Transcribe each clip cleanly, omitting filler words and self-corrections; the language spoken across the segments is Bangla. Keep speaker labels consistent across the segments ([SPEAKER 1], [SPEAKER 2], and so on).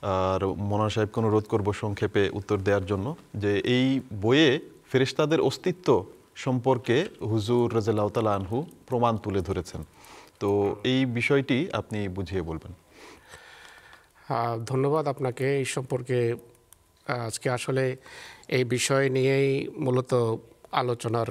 [SPEAKER 1] আর মৌলানা সাহেবকে অনুরোধ করব সংক্ষেপে উত্তর দেওয়ার জন্য যে এই বইয়ে ফেরেশতাদের অস্তিত্ব সম্পর্কে হুজুর রাদিয়াল্লাহু তাআলা আনহু প্রমাণ তুলে ধরেছেন। তো এই বিষয়টি আপনি বুঝিয়ে বলবেন।
[SPEAKER 2] ধন্যবাদ আপনাকে। এই সম্পর্কে আজকে আসলে এই বিষয় নিয়েই মূলত আলোচনার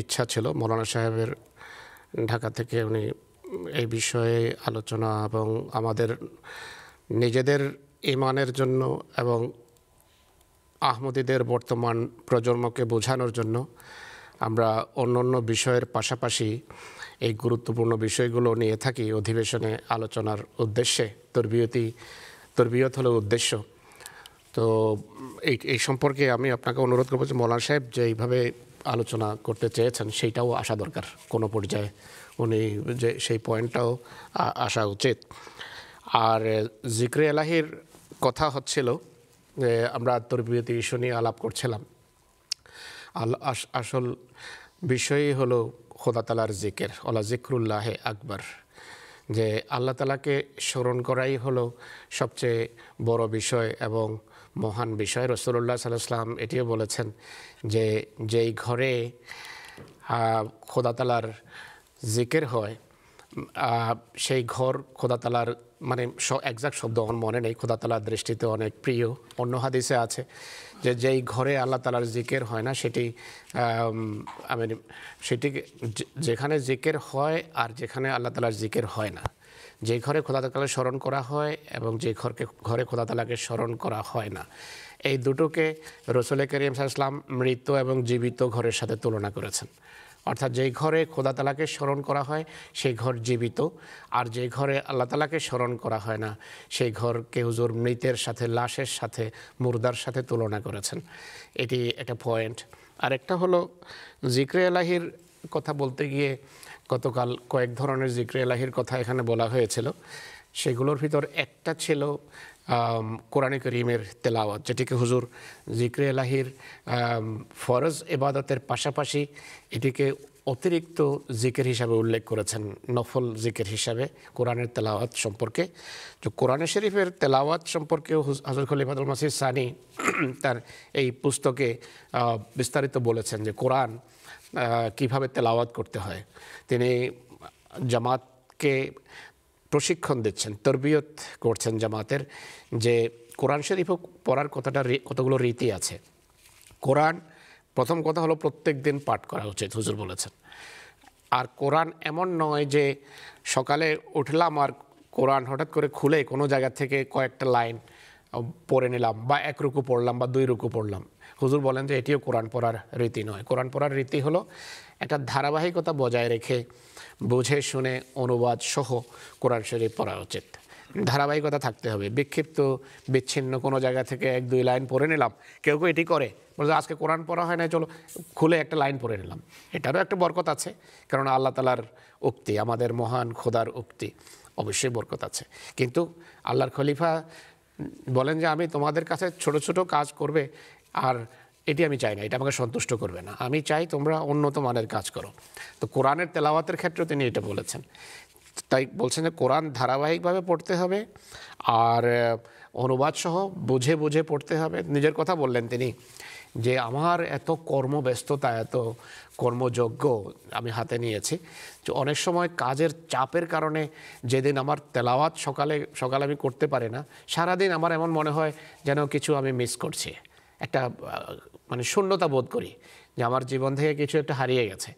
[SPEAKER 2] ইচ্ছা ছিল। মৌলানা সাহেবের ঢাকা থেকে উনি এই বিষয়ে আলোচনা এবং আমাদের নিজেদের ঈমানের জন্য এবং আহমদীদের বর্তমান প্রজন্মকে বোঝানোর জন্য আমরা অন্য বিষয়ের পাশাপাশি এই গুরুত্বপূর্ণ বিষয়গুলো নিয়ে থাকি অধিবেশনে আলোচনার উদ্দেশ্যে। তরবিয়ত হলো উদ্দেশ্য। তো এই সম্পর্কে আমি আপনাকে অনুরোধ করবো যে মৌলানা সাহেব যে এইভাবে আলোচনা করতে চেয়েছেন সেইটাও আসা দরকার কোনো পর্যায়ে, উনি যে সেই পয়েন্টটাও আসা উচিত। আর জিক্রে এলাহির কথা হচ্ছিল যে আমরা তরবিয়তি ইস্যু নিয়ে আলাপ করছিলাম। আসল বিষয়ই হলো খোদা তালার জিকের, ওলা জিক্রুল্লাহে আকবর, যে আল্লাহ তালাকে স্মরণ করাই হলো সবচেয়ে বড় বিষয় এবং মহান বিষয়। রাসূলুল্লাহ সাল্লাল্লাহু আলাইহি ওয়াসাল্লাম এটিও বলেছেন যে যেই ঘরে খোদা তালার জিকের হয় সেই ঘর খোদা তালার, মানে একজাক্ট শব্দ আমার মনে নেই, খোদা তালার দৃষ্টিতে অনেক প্রিয়। অন্য হাদিসে আছে যে যেই ঘরে আল্লাহ তালার জিকের হয় না সেটি সেটিকে, যেখানে জিকের হয় আর যেখানে আল্লাহ তালার জিকের হয় না, যে ঘরে খোদা তালাকে স্মরণ করা হয় এবং যে ঘরে খোদা তালাকে স্মরণ করা হয় না, এই দুটোকে রাসূল করিম সাল্লাল্লাহু আলাইহি ওয়াসাল্লাম মৃত এবং জীবিত ঘরের সাথে তুলনা করেছেন। অর্থাৎ যেই ঘরে খোদা তালাকে স্মরণ করা হয় সেই ঘর জীবিত, আর যে ঘরে আল্লাহ তালাকে স্মরণ করা হয় না সেই ঘরকে হুজুর মৃতের সাথে, লাশের সাথে, মুর্দার সাথে তুলনা করেছেন। এটি একটা পয়েন্ট। আরেকটা হলো জিক্রে এলাহির কথা বলতে গিয়ে গতকাল কয়েক ধরনের জিক্রে এলাহির কথা এখানে বলা হয়েছিল। সেগুলোর ভিতর একটা ছিল কোরআনে করিমের তেলাওয়াত, যেটিকে হুজুর জিক্রে এলাহির ফরজ ইবাদতের পাশাপাশি এটিকে অতিরিক্ত জিকের হিসাবে উল্লেখ করেছেন, নফল জিকের হিসাবে কোরআনের তেলাওয়াত সম্পর্কে। তো কোরআনে শরীফের তেলাওয়াত সম্পর্কেও হযরত খলিফাতুল মসিহ সানি তার এই পুস্তকে বিস্তারিত বলেছেন যে কোরআন কিভাবে তেলাওয়াত করতে হয়। তিনি জামাতকে প্রশিক্ষণ দিচ্ছেন, তরবিয়ত করছেন জামাতের, যে কোরআন শরীফ পড়ার কতগুলো রীতি আছে। কোরআন প্রথম কথা হলো প্রত্যেক দিন পাঠ করা উচিত, হুজুর বলেছেন। আর কোরআন এমন নয় যে সকালে উঠলাম আর কোরআন হঠাৎ করে খুলে কোনো জায়গা থেকে কয়েকটা লাইন পড়ে নিলাম, বা এক রুকু পড়লাম বা দুই রুকু পড়লাম। হুজুর বলেন যে এটিও কোরআন পড়ার রীতি নয়। কোরআন পড়ার রীতি হলো একটা ধারাবাহিকতা বজায় রেখে বুঝে শুনে অনুবাদ সহ কোরআন শরীফ পড়া উচিত। ধারাবাহিকতা থাকতে হবে। বিক্ষিপ্ত বিচ্ছিন্ন কোনো জায়গা থেকে এক দুই লাইন পড়ে নিলাম, কেউ কেউ এটি করে, বলছে আজকে কোরআন পড়া হয় না, চলো খুলে একটা লাইন পড়ে নিলাম। এটারও একটা বরকত আছে, কারণ আল্লাহ তালার উক্তি, আমাদের মহান খোদার উক্তি, অবশ্যই বরকত আছে। কিন্তু আল্লাহর খলিফা বলেন যে আমি তোমাদের কাছে ছোট ছোট কাজ করবে, আর এটি আমি চাই না, এটা আমাকে সন্তুষ্ট করবে না, আমি চাই তোমরা উন্নত মানের কাজ করো। তো কোরআনের তেলাওয়াতের ক্ষেত্রে তিনি এটা বলেছেন। তাই বলছেন যে কোরআন ধারাবাহিকভাবে পড়তে হবে আর অনুবাদ সহ বুঝে বুঝে পড়তে হবে। নিজের কথা বললেন তিনি যে আমার এত কর্মব্যস্ততা, এত কর্মযজ্ঞ আমি হাতে নিয়েছি যে অনেক সময় কাজের চাপের কারণে যেদিন আমার তেলাওয়াত সকালে আমি করতে পারি না, সারাদিন আমার এমন মনে হয় যেন কিছু আমি মিস করছি, একটা মানে শূন্যতা বোধ করি যে আমার জীবন থেকে কিছু একটা হারিয়ে গেছে।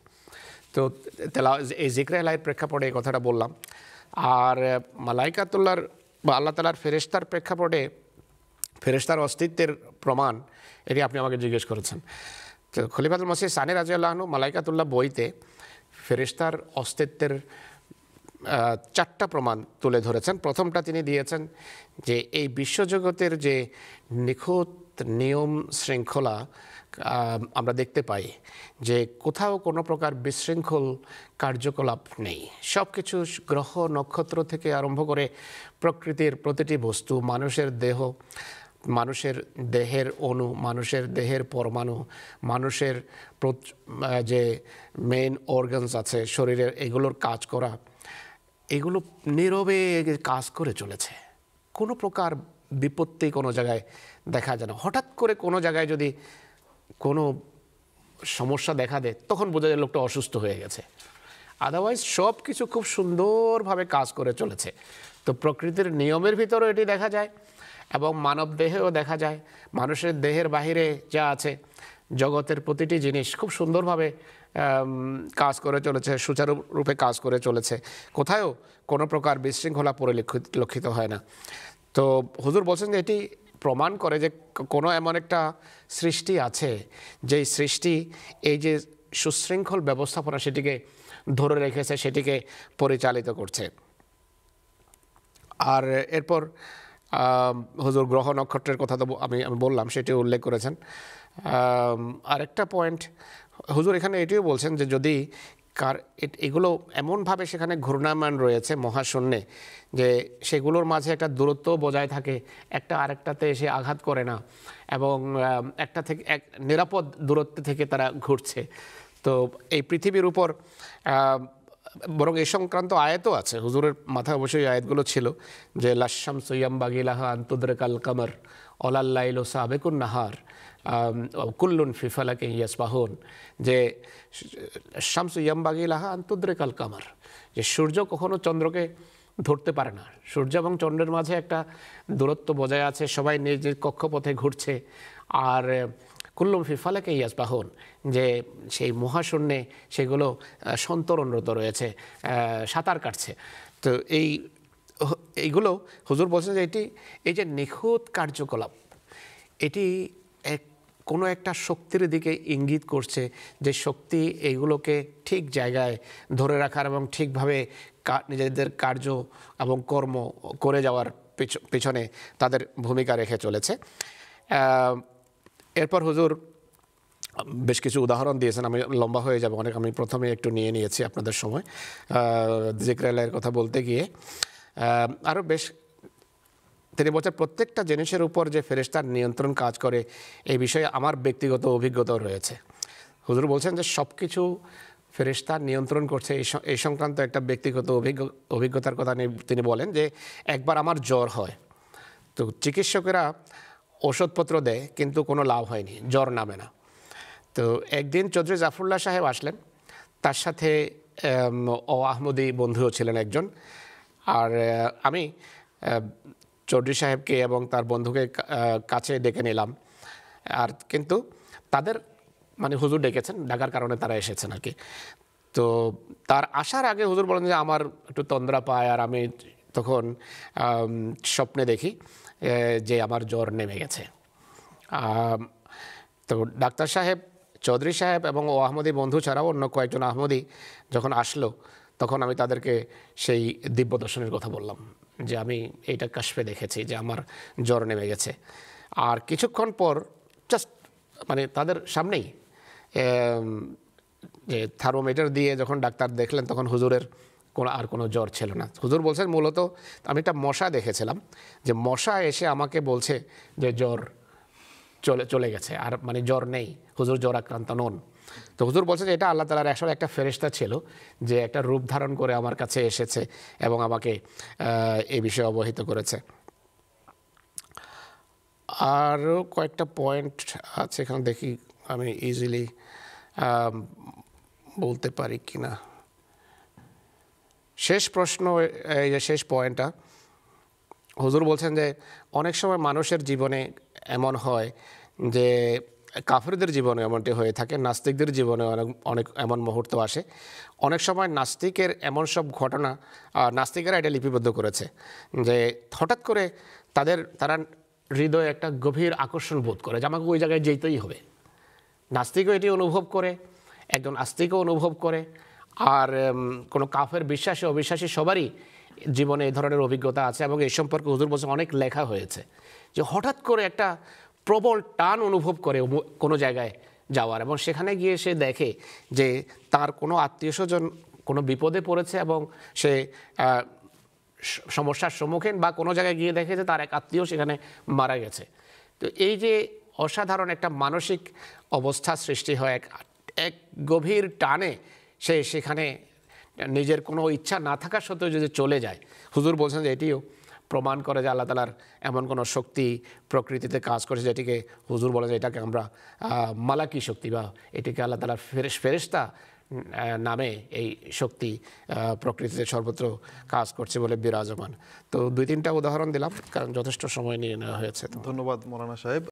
[SPEAKER 2] তো এই জিক্রে এলাহির প্রেক্ষাপটে এই কথাটা বললাম। আর মালাইকাতুল্লাহর বা আল্লাহ তালার ফেরেশতার প্রেক্ষাপটে ফেরেশতার অস্তিত্বের প্রমাণ, এটি আপনি আমাকে জিজ্ঞেস করেছেন। তো খলিফাতুল মসিহ সানি রাদিয়াল্লাহু আনহু মালাইকাতুল্লাহ বইতে ফেরেশতার অস্তিত্বের 4টা প্রমাণ তুলে ধরেছেন। প্রথমটা তিনি দিয়েছেন যে এই বিশ্বজগতের যে নিখুঁত নিয়ম শৃঙ্খলা আমরা দেখতে পাই, যে কোথাও কোনো প্রকার বিশৃঙ্খল কার্যকলাপ নেই। সব কিছু গ্রহ নক্ষত্র থেকে আরম্ভ করে প্রকৃতির প্রতিটি বস্তু, মানুষের দেহ, মানুষের দেহের অণু, মানুষের দেহের পরমাণু, মানুষের যে মেইন অর্গানস আছে শরীরের, এগুলোর কাজ করা, এগুলো নীরবে কাজ করে চলেছে। কোনো প্রকার বিপত্তি কোনো জায়গায় দেখা যায় না। হঠাৎ করে কোনো জায়গায় যদি কোনো সমস্যা দেখা দেয় তখন বোঝা যায় লোকটা অসুস্থ হয়ে গেছে। আদারওয়াইজ সব কিছু খুব সুন্দরভাবে কাজ করে চলেছে। তো প্রকৃতির নিয়মের ভিতরেও এটি দেখা যায় এবং মানব দেহেও দেখা যায়। মানুষের দেহের বাহিরে যা আছে, জগতের প্রতিটি জিনিস খুব সুন্দরভাবে কাজ করে চলেছে, সুচারুরূপে কাজ করে চলেছে। কোথাও কোনো প্রকার বিশৃঙ্খলা পরিলক্ষিত হয় না। তো হুজুর বলছেন যে এটি প্রমাণ করে যে কোনো এমন একটা সৃষ্টি আছে, যেই সৃষ্টি এই যে সুশৃঙ্খল ব্যবস্থাপনা সেটিকে ধরে রেখেছে, সেটিকে পরিচালিত করছে। আর এরপর হুজুর গ্রহ নক্ষত্রের কথা তো আমি বললাম, সেটি উল্লেখ করেছেন। আরেকটা পয়েন্ট হুজুর এখানে এটিও বলছেন যে যদি এগুলো এমনভাবে সেখানে ঘূর্ণায়মান রয়েছে মহাশূন্যে যে সেগুলোর মাঝে একটা দূরত্ব বজায় থাকে, একটা আরেকটাতে এসে আঘাত করে না এবং একটা থেকে এক নিরাপদ দূরত্ব থেকে তারা ঘুরছে। তো এই পৃথিবীর উপর বরং এই সংক্রান্ত আয়াতও আছে, হুজুরের মাথায় অবশ্যই আয়াতগুলো ছিল যে লাশামসু ইয়ামবাগি লাহা আন তুদরিকাল কামার ওয়ালাল লাইলু সাবিকুন নাহার কুল্লুন ফি ফালাকিন ইয়াসবাহুন, যে শামসু ইয়ামবাগি লাহা আন তুদরিকাল কামার, যে সূর্য কখনো চন্দ্রকে ধরতে পারে না। সূর্য এবং চন্দ্রের মাঝে একটা দূরত্ব বজায় আছে, সবাই নিজের কক্ষপথে ঘুরছে। আর কুল্লুম ফি ফালাকিন ইয়াসবাহুন, যে সেই মহাশূন্যে সেগুলো সন্তরণরত রয়েছে, সাঁতার কাটছে। তো এইগুলো হুজুর বলছেন যে এই যে নিখুঁত কার্যকলাপ, এটি কোনো একটা শক্তির দিকে ইঙ্গিত করছে, যে শক্তি এইগুলোকে ঠিক জায়গায় ধরে রাখার এবং ঠিকভাবে নিজেদের কার্য এবং কর্ম করে যাওয়ার পিছনে তাদের ভূমিকা রেখে চলেছে। এরপর হুজুর বেশ কিছু উদাহরণ দিয়েছেন, আমি লম্বা হয়ে যাব অনেক, আমি প্রথমে একটু নিয়ে নিয়েছি আপনাদের সময় জিকরে আল্লাহর কথা বলতে গিয়ে। আরও বেশ তিনি বলছেন প্রত্যেকটা জিনিসের উপর যে ফেরেশতার নিয়ন্ত্রণ কাজ করে এই বিষয়ে আমার ব্যক্তিগত অভিজ্ঞতাও রয়েছে। হুজুর বলছেন যে সব কিছু ফেরেশতা নিয়ন্ত্রণ করছে, এই সংক্রান্ত একটা ব্যক্তিগত অভিজ্ঞতার কথা তিনি বলেন যে একবার আমার জ্বর হয়, তো চিকিৎসকেরা ওষুধপত্র দেয় কিন্তু কোনো লাভ হয়নি, জ্বর নামে না। তো একদিন চৌধুরী জাফরুল্লাহ সাহেব আসলেন, তার সাথে আহমদি বন্ধুও ছিলেন একজন। আর আমি চৌধুরী সাহেবকে এবং তার বন্ধুকে কাছে ডেকে নিলাম। আর কিন্তু তাদের মানে হুজুর ডেকেছেন, ডাকার কারণে তারা এসেছেন আর কি। তো তার আসার আগে হুজুর বলেন যে আমার একটু তন্দ্রা পায়, আর আমি তখন স্বপ্নে দেখি যে আমার জ্বর নেমে গেছে। তো ডাক্তার সাহেব, চৌধুরী সাহেব এবং আহমদি বন্ধু ছাড়াও অন্য কয়েকজন আহমদি যখন আসলো, তখন আমি তাদেরকে সেই দিব্য দর্শনের কথা বললাম যে আমি এইটা কাশফে দেখেছি যে আমার জ্বর নেমে গেছে। আর কিছুক্ষণ পর জাস্ট মানে তাদের সামনেই যে থার্মোমিটার দিয়ে যখন ডাক্তার দেখলেন, তখন হুজুরের কোনো জ্বর ছিল না। হুজুর বলছেন মূলত আমি একটা মশা দেখেছিলাম, যে মশা এসে আমাকে বলছে যে জ্বর চলে গেছে, আর মানে জ্বর নেই, হুজুর জ্বর আক্রান্ত নন। তো হুজুর বলছে যে এটা আল্লাহ তাআলার আসলে একটা ফেরেশতা ছিল, যে একটা রূপ ধারণ করে আমার কাছে এসেছে এবং আমাকে এই বিষয়ে অবহিত করেছে। আরও কয়েকটা পয়েন্ট আছে এখানে, দেখি আমি ইজিলি বলতে পারি কিনা। শেষ প্রশ্ন, এই যে শেষ পয়েন্টটা, হুজুর বলছেন যে অনেক সময় মানুষের জীবনে এমন হয় যে কাফেরদের জীবনে এমনটি হয়ে থাকে, নাস্তিকদের জীবনে অনেক এমন মুহূর্ত আসে। অনেক সময় নাস্তিকের এমন সব ঘটনা নাস্তিকেরা এটা লিপিবদ্ধ করেছে যে হঠাৎ করে তারা হৃদয়ে একটা গভীর আকর্ষণ বোধ করে যে আমাকে ওই জায়গায় যেতেই হবে। নাস্তিকও এটি অনুভব করে, একজন আস্তিকও অনুভব করে, আর কোনো কাফের বিশ্বাসী অবিশ্বাসী সবারই জীবনে এই ধরনের অভিজ্ঞতা আছে। এবং এই সম্পর্কে হুজুর বলছেন অনেক লেখা হয়েছে যে হঠাৎ করে একটা প্রবল টান অনুভব করে কোনো জায়গায় যাওয়ার, এবং সেখানে গিয়ে সে দেখে যে তার কোনো আত্মীয় স্বজন কোনো বিপদে পড়েছে এবং সে সমস্যার সম্মুখীন, বা কোনো জায়গায় গিয়ে দেখে যে তার এক আত্মীয় সেখানে মারা গেছে। তো এই যে অসাধারণ একটা মানসিক অবস্থা সৃষ্টি হয়, এক গভীর টানে সে সেখানে নিজের কোনো ইচ্ছা না থাকা সত্ত্বেও যদি চলে যায়, হুজুর বলছেন যে এটিও প্রমাণ করে যে আল্লাহ তাআলার এমন কোনো শক্তি প্রকৃতিতে কাজ করছে যেটিকে হুজুর বলে যে এটাকে আমরা মালাকি শক্তি বা এটিকে আল্লাহ তাআলার ফেরেশতা নামে এই শক্তি প্রকৃতিতে সর্বত্র কাজ করছে বলে বিরাজমান। তো 2-3টা উদাহরণ দিলাম কারণ যথেষ্ট সময় নিয়ে নেওয়া হয়েছে।
[SPEAKER 1] ধন্যবাদ মৌলানা সাহেব।